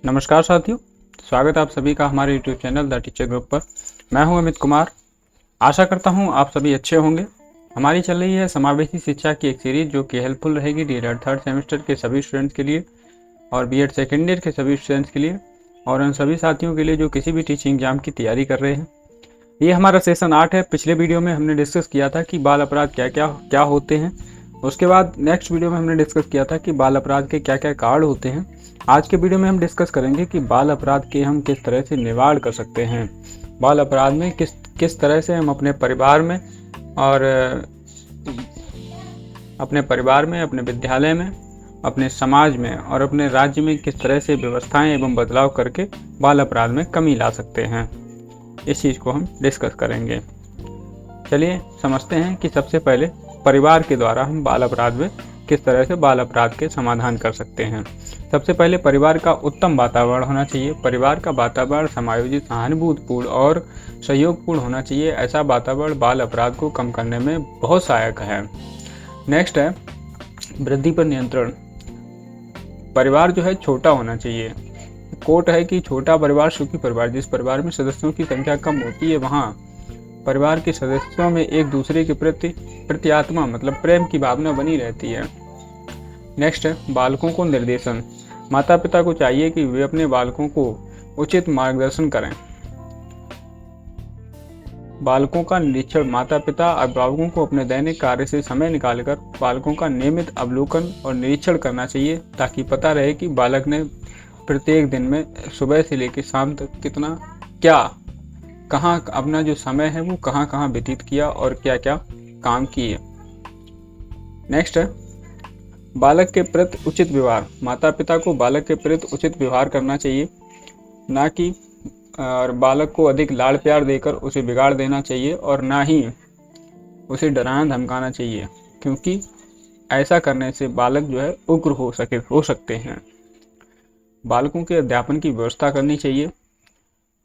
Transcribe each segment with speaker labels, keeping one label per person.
Speaker 1: नमस्कार साथियों, स्वागत है आप सभी का हमारे YouTube channel the teacher group पर। मैं हूं अमित कुमार। आशा करता हूं आप सभी अच्छे होंगे। हमारी चल रही है समावेशी शिक्षा की एक सीरीज जो कि हेल्पफुल रहेगी डीएलएड थर्ड सेमेस्टर के सभी स्टूडेंट्स के लिए और बीएड सेकेंड ईयर के सभी स्टूडेंट्स के लिए और उन सभी साथियों के लिए जो किसी भी टीचिंग एग्जाम की तैयारी कर रहे हैं। ये हमारा सेशन 8 है। पिछले वीडियो में हमने डिस्कस किया था कि बाल अपराध क्या होते हैं। उसके बाद नेक्स्ट वीडियो में हमने डिस्कस किया था कि बाल अपराध के क्या क्या कारण होते हैं। आज के वीडियो में हम डिस्कस करेंगे कि बाल अपराध के हम किस तरह से निवारण कर सकते हैं। बाल अपराध में किस तरह से हम अपने परिवार में और अपने विद्यालय में, अपने समाज में और अपने राज्य में किस तरह से व्यवस्थाएं एवं बदलाव करके बाल अपराध में कमी ला सकते हैं। इस चीज़ को हम डिस्कस करेंगे। चलिए समझते हैं कि सबसे पहले परिवार के द्वारा हम बाल अपराध में किस तरह से बाल अपराध के समाधान कर सकते हैं। सबसे पहले परिवार का उत्तम वातावरण होना चाहिए। परिवार का वातावरण समायोजित, सहानुभूतिपूर्ण और सहयोगपूर्ण होना चाहिए। ऐसा वातावरण बाल अपराध को कम करने में बहुत सहायक है। नेक्स्ट है वृद्धि पर नियंत्रण। परिवार जो है छोटा होना चाहिए। कोट है कि छोटा परिवार सुखी परिवार। जिस परिवार में सदस्यों की संख्या कम होती है वहाँ परिवार के सदस्यों में एक दूसरे के प्रति आत्मा मतलब प्रेम की भावना बनी रहती है। नेक्स्ट है बालकों को निर्देशन। माता पिता को चाहिए कि वे अपने बालकों को उचित मार्गदर्शन करें। बालकों का निरीक्षण। माता पिता अभिभावकों को अपने दैनिक कार्य से समय निकालकर बालकों का नियमित अवलोकन और निरीक्षण करना चाहिए ताकि पता रहे कि बालक ने प्रत्येक दिन में सुबह से लेकर शाम तक कहाँ अपना जो समय है वो कहाँ व्यतीत किया और क्या क्या काम किए। नेक्स्ट है बालक के प्रति उचित व्यवहार। माता पिता को बालक के प्रति उचित व्यवहार करना चाहिए, ना कि और बालक को अधिक लाड़ प्यार देकर उसे बिगाड़ देना चाहिए और ना ही उसे डराना धमकाना चाहिए, क्योंकि ऐसा करने से बालक जो है उग्र हो सकते हैं। बालकों के अध्यापन की व्यवस्था करनी चाहिए।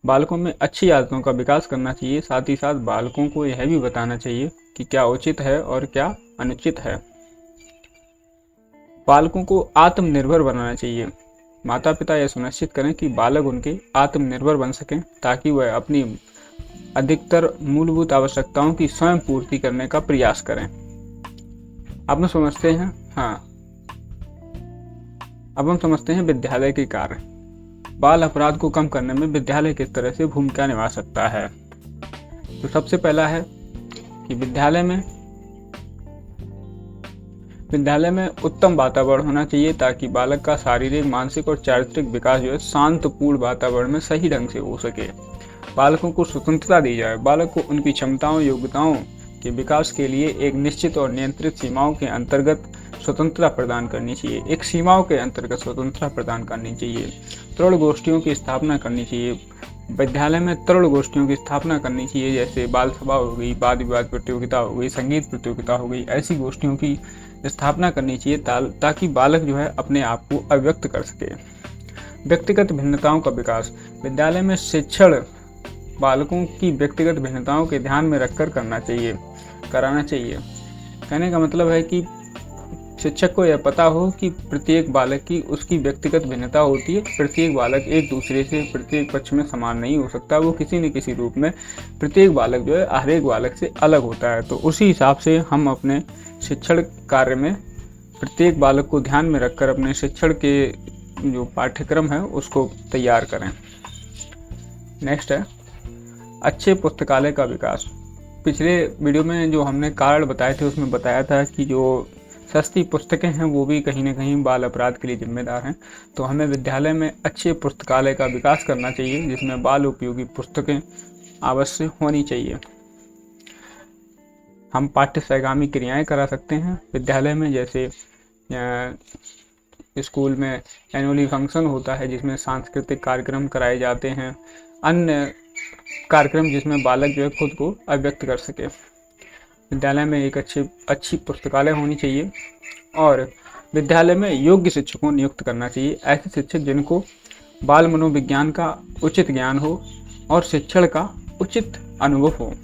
Speaker 1: बालकों में अच्छी आदतों का विकास करना चाहिए। साथ ही साथ बालकों को यह भी बताना चाहिए कि क्या उचित है और क्या अनुचित है। बालकों को आत्मनिर्भर बनाना चाहिए। माता पिता यह सुनिश्चित करें कि बालक उनके आत्मनिर्भर बन सकें ताकि वह अपनी अधिकतर मूलभूत आवश्यकताओं की स्वयं पूर्ति करने का प्रयास करें। अब हम समझते हैं विद्यालय के कार्य। बाल अपराध को कम करने में विद्यालय किस तरह से भूमिका निभा सकता है। तो सबसे पहला है कि विद्यालय में उत्तम वातावरण होना चाहिए ताकि बालक का शारीरिक, मानसिक और चारित्रिक विकास जो है शांतपूर्ण वातावरण में सही ढंग से हो सके। बालकों को स्वतंत्रता दी जाए। बालक को उनकी क्षमताओं, योग्यताओं के विकास के लिए एक निश्चित और नियंत्रित सीमाओं के अंतर्गत स्वतंत्रता प्रदान करनी चाहिए। तरुण गोष्ठियों की स्थापना करनी चाहिए। विद्यालय में तरुण गोष्ठियों की स्थापना करनी चाहिए, जैसे बाल सभा हो गई, वाद विवाद प्रतियोगिता हो गई, संगीत प्रतियोगिता हो गई। ऐसी गोष्ठियों की स्थापना करनी चाहिए ताकि बालक जो है अपने आप को अभिव्यक्त कर सके। व्यक्तिगत भिन्नताओं का विकास। विद्यालय में शिक्षण बालकों की व्यक्तिगत भिन्नताओं के ध्यान में रखकर कराना चाहिए। कहने का मतलब है कि शिक्षक को यह पता हो कि प्रत्येक बालक की उसकी व्यक्तिगत भिन्नता होती है। प्रत्येक बालक एक दूसरे से प्रत्येक पक्ष में समान नहीं हो सकता। वो किसी न किसी रूप में प्रत्येक बालक जो है हर एक बालक से अलग होता है। तो उसी हिसाब से हम अपने शिक्षण कार्य में प्रत्येक बालक को ध्यान में रखकर अपने शिक्षण के जो पाठ्यक्रम है उसको तैयार करें। नेक्स्ट है अच्छे पुस्तकालय का विकास। पिछले वीडियो में जो हमने कारण बताए थे उसमें बताया था कि जो सस्ती पुस्तकें हैं वो भी कहीं ना कहीं बाल अपराध के लिए जिम्मेदार हैं। तो हमें विद्यालय में अच्छे पुस्तकालय का विकास करना चाहिए जिसमें बाल उपयोगी पुस्तकें अवश्य होनी चाहिए। हम पाठ्य सहगामी क्रियाएं करा सकते हैं विद्यालय में, जैसे स्कूल में एनुअली फंक्शन होता है जिसमें सांस्कृतिक कार्यक्रम कराए जाते हैं, अन्य कार्यक्रम जिसमें बालक जो है खुद को अभिव्यक्त कर सके। विद्यालय में एक अच्छी पुस्तकालय होनी चाहिए और विद्यालय में योग्य शिक्षकों नियुक्त करना चाहिए। ऐसे शिक्षक जिनको बाल मनोविज्ञान का उचित ज्ञान हो और शिक्षण का उचित अनुभव हो।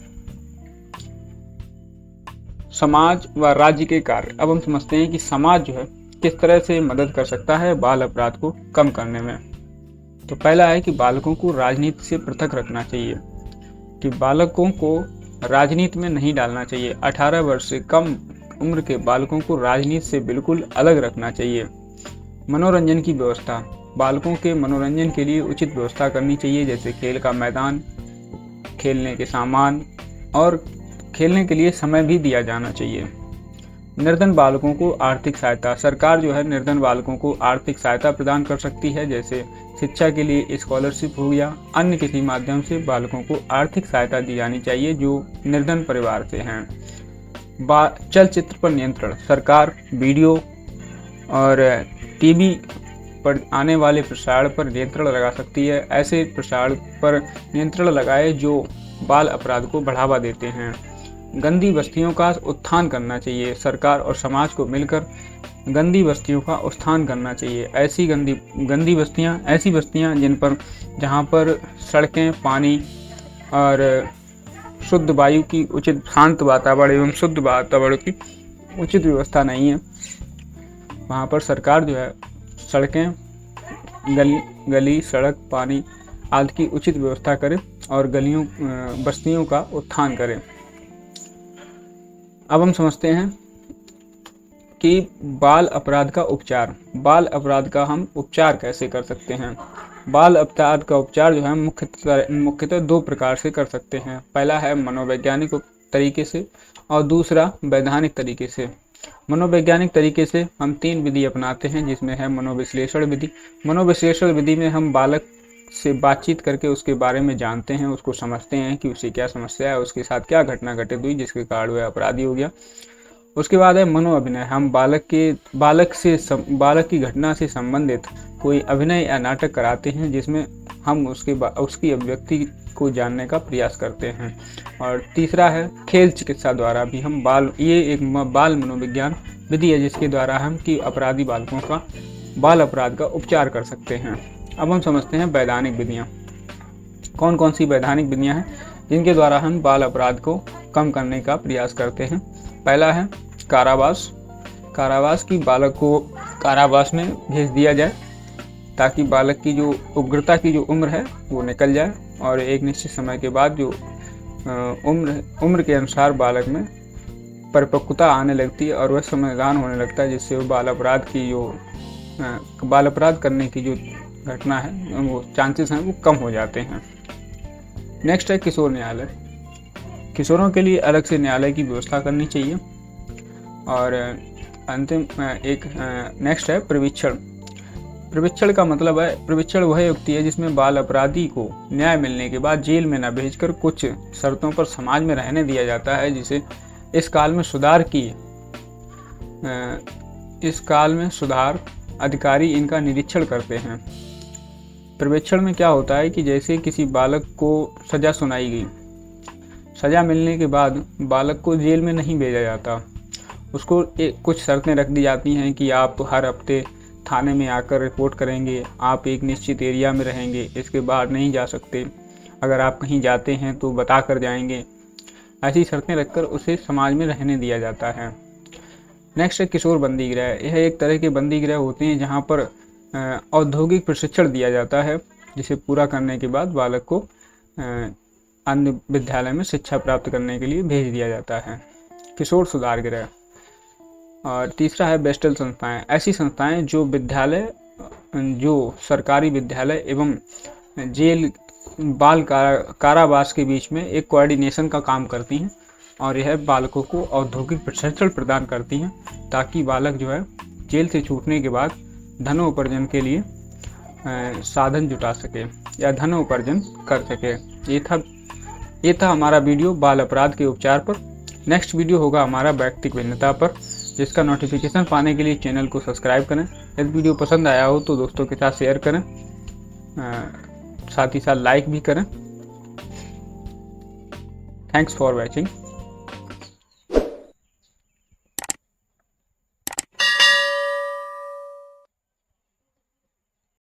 Speaker 1: समाज व राज्य के कार्य। अब हम समझते हैं कि समाज जो है किस तरह से मदद कर सकता है बाल अपराध को कम करने में। तो पहला है कि बालकों को राजनीति से पृथक रखना चाहिए, कि बालकों को राजनीति में नहीं डालना चाहिए। 18 वर्ष से कम उम्र के बालकों को राजनीति से बिल्कुल अलग रखना चाहिए। मनोरंजन की व्यवस्था, बालकों के मनोरंजन के लिए उचित व्यवस्था करनी चाहिए, जैसे खेल का मैदान, खेलने के सामान और खेलने के लिए समय भी दिया जाना चाहिए। निर्धन बालकों को आर्थिक सहायता, सरकार जो है निर्धन बालकों को आर्थिक सहायता प्रदान कर सकती है, जैसे शिक्षा के लिए स्कॉलरशिप हो या अन्य किसी माध्यम से बालकों को आर्थिक सहायता दी जानी चाहिए जो निर्धन परिवार से हैं। चलचित्र पर नियंत्रण, सरकार वीडियो और टीवी पर आने वाले प्रसारण पर नियंत्रण लगा सकती है। ऐसे प्रसारण पर नियंत्रण लगाए जो बाल अपराध को बढ़ावा देते हैं। गंदी बस्तियों का उत्थान करना चाहिए, सरकार और समाज को मिलकर गंदी बस्तियों का उत्थान करना चाहिए। ऐसी गंदी बस्तियां, ऐसी बस्तियां जहां पर सड़कें, पानी और शुद्ध वायु की उचित, शांत वातावरण एवं शुद्ध वातावरण की उचित व्यवस्था नहीं है, वहाँ पर सरकार जो है सड़कें, गली, सड़क, पानी आदि की उचित व्यवस्था करे और बस्तियों का उत्थान करे। अब हम समझते हैं कि बाल अपराध का उपचार, बाल अपराध का हम उपचार कैसे कर सकते हैं। बाल अपराध का उपचार जो है मुख्यतः 2 प्रकार से कर सकते हैं। पहला है मनोवैज्ञानिक तरीके से और दूसरा वैधानिक तरीके से। मनोवैज्ञानिक तरीके से हम 3 विधि अपनाते हैं, जिसमें है मनोविश्लेषण विधि। मनोविश्लेषण विधि में हम बालक से बातचीत करके उसके बारे में जानते हैं, उसको समझते हैं कि उसे क्या समस्या है, उसके साथ क्या घटना घटित हुई जिसके कारण वह अपराधी हो गया। उसके बाद है मनो अभिनय, हम बालक की घटना से संबंधित कोई अभिनय या नाटक कराते हैं जिसमें हम उसकी अभिव्यक्ति को जानने का प्रयास करते हैं। और तीसरा है खेल चिकित्सा द्वारा भी हम ये एक बाल मनोविज्ञान विधि है जिसके द्वारा हम कि अपराधी बालकों का बाल अपराध का उपचार कर सकते हैं। अब हम समझते हैं वैधानिक विधियाँ। कौन कौन सी वैधानिक विधियाँ हैं जिनके द्वारा हम बाल अपराध को कम करने का प्रयास करते हैं। पहला है कारावास। कारावास की बालक को कारावास में भेज दिया जाए ताकि बालक की जो उग्रता की जो उम्र है वो निकल जाए और एक निश्चित समय के बाद जो उम्र के अनुसार बालक में परिपक्वता आने लगती है और वह समाधान होने लगता है, जिससे वो बाल अपराध करने की जो घटना है वो चांसेस हैं वो कम हो जाते हैं। नेक्स्ट है किशोर न्यायालय। किशोरों के लिए अलग से न्यायालय की व्यवस्था करनी चाहिए। और अंतिम नेक्स्ट है प्रशिक्षण। प्रशिक्षण का मतलब है, प्रशिक्षण वह युक्ति है जिसमें बाल अपराधी को न्याय मिलने के बाद जेल में न भेजकर कुछ शर्तों पर समाज में रहने दिया जाता है, जिसे इस काल में सुधार अधिकारी इनका निरीक्षण करते हैं। प्रशिक्षण में क्या होता है कि जैसे किसी बालक को सज़ा सुनाई गई, सज़ा मिलने के बाद बालक को जेल में नहीं भेजा जाता, उसको कुछ शर्तें रख दी जाती हैं कि आप हर हफ्ते थाने में आकर रिपोर्ट करेंगे, आप एक निश्चित एरिया में रहेंगे, इसके बाहर नहीं जा सकते, अगर आप कहीं जाते हैं तो बता कर जाएंगे। ऐसी शर्तें रखकर उसे समाज में रहने दिया जाता है। नेक्स्ट है किशोर बंदी गृह। यह एक तरह के बंदी गृह होते हैं जहाँ पर औद्योगिक प्रशिक्षण दिया जाता है, जिसे पूरा करने के बाद बालक को अन्य विद्यालय में शिक्षा प्राप्त करने के लिए भेज दिया जाता है। किशोर सुधार गृह। और तीसरा है बेस्टल संस्थाएं। ऐसी संस्थाएं जो सरकारी विद्यालय एवं जेल बाल कारावास के बीच में एक कोऑर्डिनेशन का काम करती हैं और यह बालकों को औद्योगिक प्रशिक्षण प्रदान करती हैं ताकि बालक जो है जेल से छूटने के बाद धनोपार्जन के लिए साधन जुटा सके या धनोपार्जन कर सके। ये था हमारा वीडियो बाल अपराध के उपचार पर। नेक्स्ट वीडियो होगा हमारा व्यक्तिगत भिन्नता पर, जिसका नोटिफिकेशन पाने के लिए चैनल को सब्सक्राइब करें। यदि वीडियो पसंद आया हो तो दोस्तों के साथ शेयर करें, साथ ही साथ लाइक भी करें। Thanks for watching.